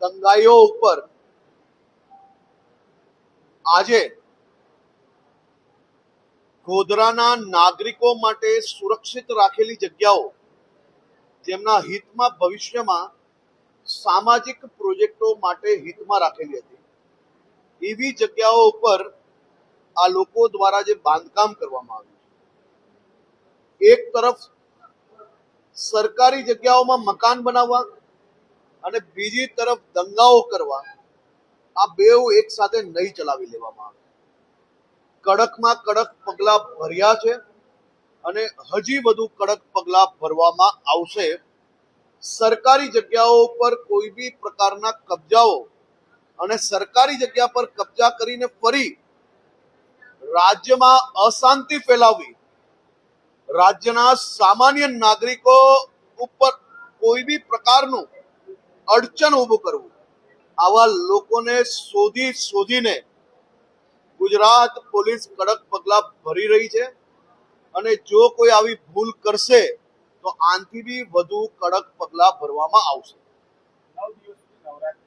દંગાઈઓ ઉપર આજે ગોધરાના નાગરિકો માટે સુરક્ષિત રાખેલી જગ્યાઓ, જેમના હિતમાં ભવિષ્યમાં સામાજિક પ્રોજેક્ટો માટે હિતમાં રાખેલી હતી, એવી જગ્યાઓ ઉપર આ લોકો દ્વારા જે બાંધકામ કરવામાં આવ્યું છે, એક તરફ સરકારી જગ્યાઓમાં મકાન બનાવવા અને બીજી તરફ દંગાઓ કરવા, આ બેઉ એક સાથે નહીં ચલાવી લેવામાં આવે. કડકમાં કડક પગલા ભર્યા છે અને હજી વધુ કડક પગલા ભરવામાં આવશે. સરકારી જગ્યાઓ પર કોઈ બી પ્રકારના કબજાઓ અને સરકારી જગ્યા પર કબજા કરીને ફરી રાજ્યમાં અશાંતિ ફેલાવવી, રાજ્યના સામાન્ય નાગરિકો ઉપર કોઈ બી પ્રકારનું અડચણ ઊભું કરવું, આવા લોકોને શોધીને ગુજરાત પોલીસ કડક પગલા ભરી રહી છે. અને જો કોઈ આવી ભૂલ કરશે તો આનાથી બી વધુ કડક પગલા ભરવામાં આવશે. 9 દિવસની નવરાત્રી